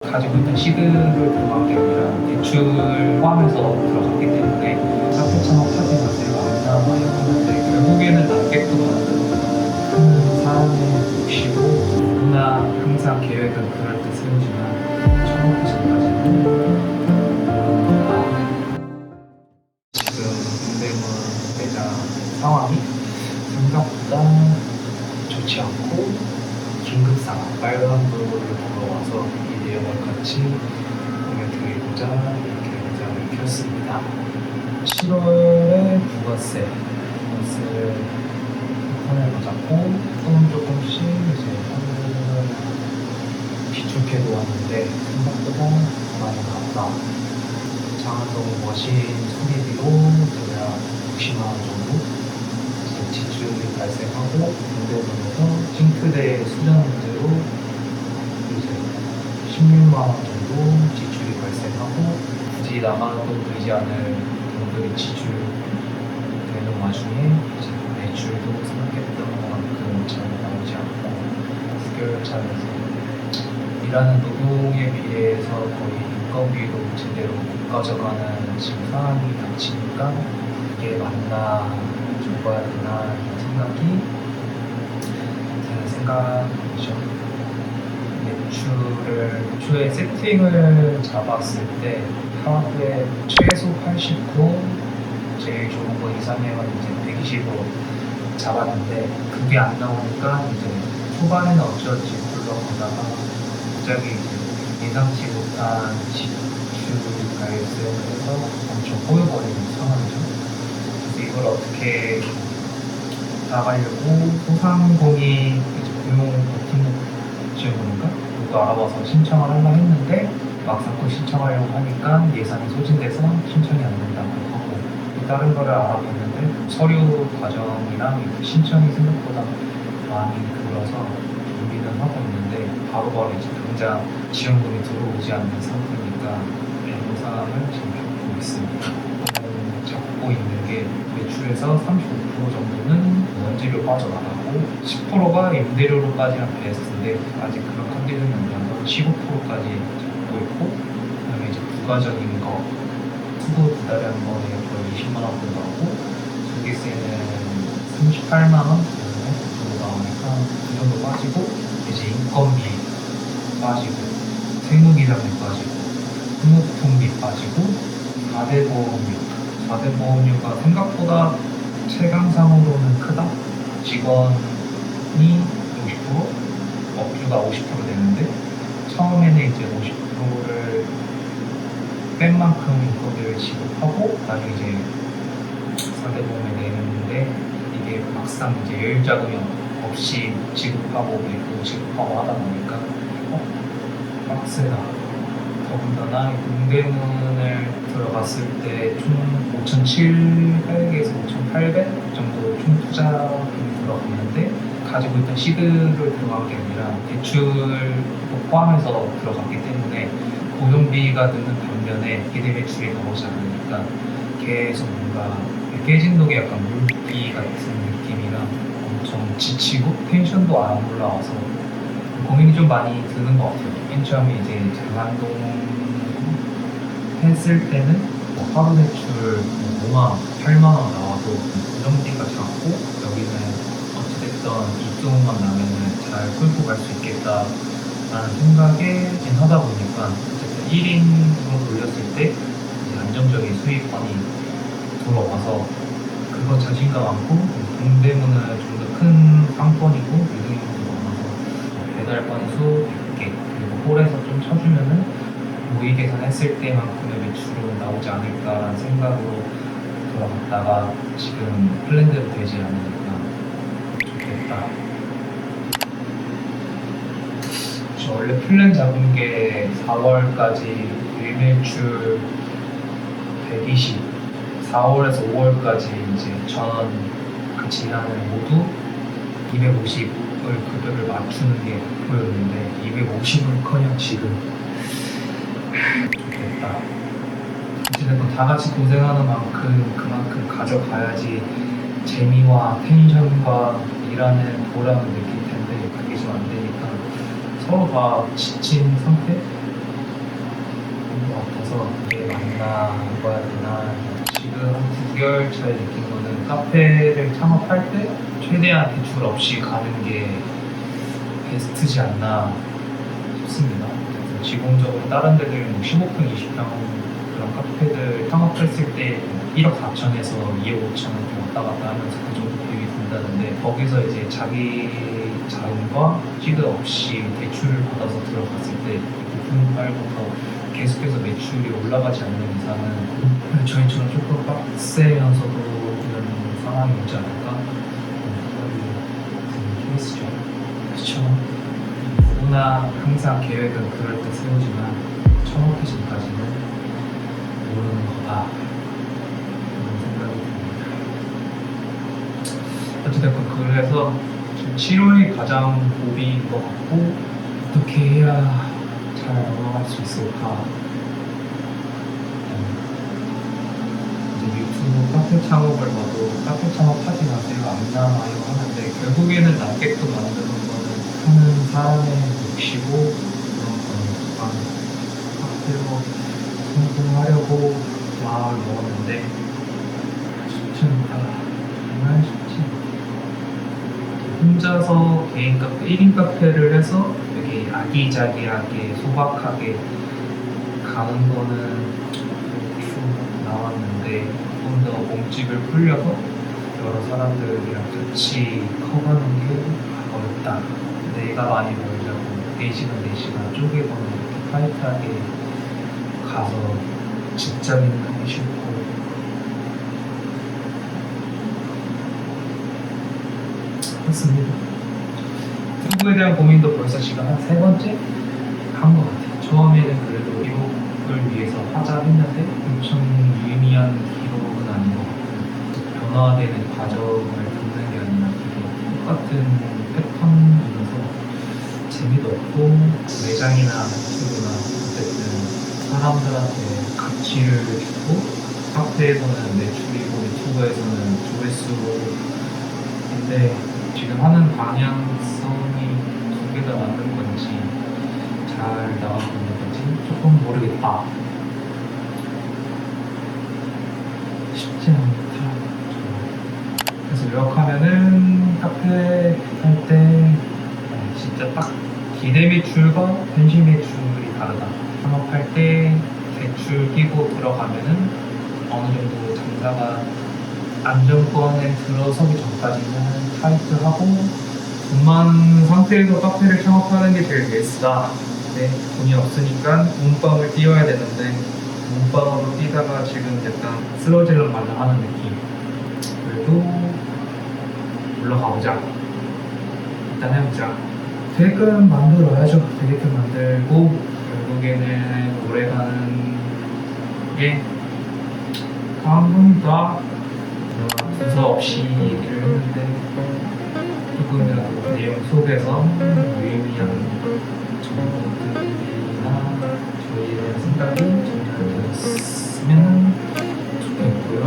가지고 있던 시드를 들어간 게 아니라 대출 포함해서 들어갔기 때문에 카페 창업하지 마세요 안 나와요 하는데 결국에는 낫게끔 만드는 사람의 몫이고 누구나 항상 계획은 그럴 때 세우지만 창업하기 전까지는 지금 동대문 매장 상황이 생각보다 좋지 않고 긴급상황 빨간불을 불어와서 이 내용을 같이 공유드리고자 이렇게 영상을 켰습니다. 7월에 부가세를 판을 받았고 조금씩 이제 판을 비축해 놓았는데 생각보다 많이 나왔다. 장안동 머신 수리비로 대략 60만 원 정도 지출이 발생하고 동대문에서 싱크대 수전 문제로 이제 16만 원 정도 지출이 발생하고 굳이 남아도 되지 않을 돈들이 지출되는 와중에 이제 매출도 생각했던 만큼 잘 나오지 않고 수결차에서 일하는 노동에 비해서 거의 인건비도 제대로 못 가져가는 지금 상황이 닥치니까 이게 맞나 줘봐야 되나 이런 생각이 드는 생각이죠. 매출을 애초에 세팅을 잡았을 때 하루에 최소 80% 제일 좋은 거 이상이면 이제 120으로 잡았는데 그게 안 나오니까 이제 초반에는 어쩔지 불러보다가 갑자기 이제 예상치 못한 지출 발생을 해서 엄청 꼬여버리는 상황이죠. 이걸 어떻게 나가려고 소상공인 고용 버팀목 지원인가? 그것도 알아봐서 신청을 하려고 했는데 막상 또 신청하려고 하니까 예산이 소진돼서 신청이 안 된다고 하고 다른 거를 알아봤는데 서류 과정이랑 신청이 생각보다 많이 들어서 준비는 하고 있는데 바로바로 이제 당장 지원금이 들어오지 않는 상태니까 이런 상황을 지금 겪고 있습니다. 잡고 있는 게 매출에서 35% 정도는 원재료 빠져나가고 10%가 임대료로 빠지는 베스트인데 아직 그런 컨디션이 아니라서 15%까지 잡고 있고 그다음에 이제 부가적인 거 수도 두 달에 한 번에 거의 20만 원 정도 나오고 전기세는 38만 원 정도 나오니까 그 정도 빠지고 이제 인건비 빠지고 세무기장비 빠지고 등록통비 빠지고 4대 보험료 4대 보험료가 생각보다 체감상으로는 크다. 직원이 50%, 업주가 50% 되는데 처음에는 이제 50%를 뺀 만큼 인건비를 지급하고 나중에 이제 4대 보험을 내는데 이게 막상 이제 여유자금이 없이 지급하고 내고 지급하고 하다 보니까 빡세다. 더군다나 동대문을 들어갔을 때 총 5,700에서 5,800 정도 총 투자금이 들어갔는데 가지고 있던 시드를 들어간 게 아니라 대출 포함해서 들어갔기 때문에 고정비가 드는 반면에 기대 매출이 나오지 않으니까 계속 뭔가 깨진 독에 약간 물기 같은 느낌이라 엄청 지치고 텐션도 안 올라와서 고민이 좀 많이 드는 것 같아요. 맨 처음에 이제 장안동 했을 때는 하루 매출 5만 원, 8만 원 나와도 고정비가 작고 여기는 어찌됐든 입소문만 나면은 잘 끌고 갈 수 있겠다라는 생각에 하다 보니까 어쨌든 1인으로 돌렸을 때 이제 안정적인 수익권이 들어와서 그거 자신감 많고 동대문은 좀 더 큰 상권이고 유동인구도 많아서 배달 건수 100개 그리고 홀에서 좀 쳐주면은 모의 계산했을 때만큼의 매출은 나오지 않을까라는 생각으로 돌아갔다가 지금 플랜대로 되지 않으니까 좋겠다. 저 원래 플랜 잡은 게 4월까지 일매출 120, 4월에서 5월까지 이제 전 같이 일하는 모두 250을 급여를 맞추는 게 목표였는데 250은 커녕 지금 좋겠다. 어쨌든 다 같이 고생하는 만큼 그만큼 가져가야지 재미와 텐션과 일하는 보람을 느낄 텐데 그게 좀 안 되니까 서로 다 지친 상태? 2달 차에 느낀 거는 카페를 창업할 때 최대한 대출 없이 가는 게 베스트지 않나 싶습니다. 그래서 기본적으로 다른 데들 뭐 15평, 20평 그런 카페들 창업했을 때 1억 4천에서 2억 5천 이렇게 왔다 갔다 하면서 그 정도 비용이 든다는데 거기서 이제 자기 자금과 시드 없이 대출을 받아서 들어갔을 때 부품 말고서 계속해서 매출이 올라가지 않는 이상은 저희처럼 조금 빡세면서도 이런 상황이 오지 않을까 그런 케이스죠. 그렇죠. 누구나 항상 계획은 그럴 때 세우지만 처음부터 지금까지는 모르는 거다 그런 생각이 듭니다. 어찌됐건 그래서 지금 치료의 가장 고비인 것 같고 어떻게 해야 잘 넘어갈 수 있을까. 이제 유튜브 카페 창업을 봐도 카페 창업하지 마세요 안 나와요 하는데 결국에는 낫게끔 만드는 거는 하는 사람의 몫이고 그런 거니까 카페로 성공하려고 마음을 먹었는데 쉽지 않다. 정말 쉽지 않다. 혼자서 개인 카페, 1인 카페를 해서 되게 아기자기하게 소박하게 가는 거는 쭉 나왔는데 조금 더 몸집을 풀려서 여러 사람들이랑 같이 커가는 게 어렵다. 내가 많이 놀자고 4시간 4시간 쪼개거나 이렇게 타이트하게 가서 직장인 하기 싫고 그렇습니다. 유튜브에 대한 고민도 벌써 지금 한 3번째 한 것 같아요. 처음에는 그래도 기록을 위해서 하자 했는데 엄청 유의미한 기록은 아닌 것 같고 변화되는 과정을 듣는 게 아니라 되게 똑같은 패턴이면서 재미도 없고 매장이나 유튜브나 어쨌든 사람들한테 가치를 주고 카페에서는 매출이고 유튜브에서는 조회수인데 지금 하는 방향성이 두 개 다 맞는 건지 잘 나가고 있는 건지 조금 모르겠다. 쉽지 않다. 그래서 요약하면은 카페 할 때 진짜 딱 기대 매출과 현실 매출이 다르다. 창업할 때 대출 끼고 들어가면은 어느 정도 장사가 안정권에 들어서기 전까지는 타이트하고 돈 많은 상태에서 카페를 창업하는 게 제일 베스트다. 네, 돈이 없으니까 운방을 띄워야 되는데 운방으로 뛰다가 지금 약간 쓰러질러 말라 하는 느낌. 그래도 올라가보자. 일단 해보자. 계획은 만들어야죠. 계획은 만들고 결국에는 오래가는 게 방금도 두서없이 얘기를 했는데 조금이라도 내용 속에서 유의미한 정보들이나 저희의 생각이 전달되었으면 좋겠고요.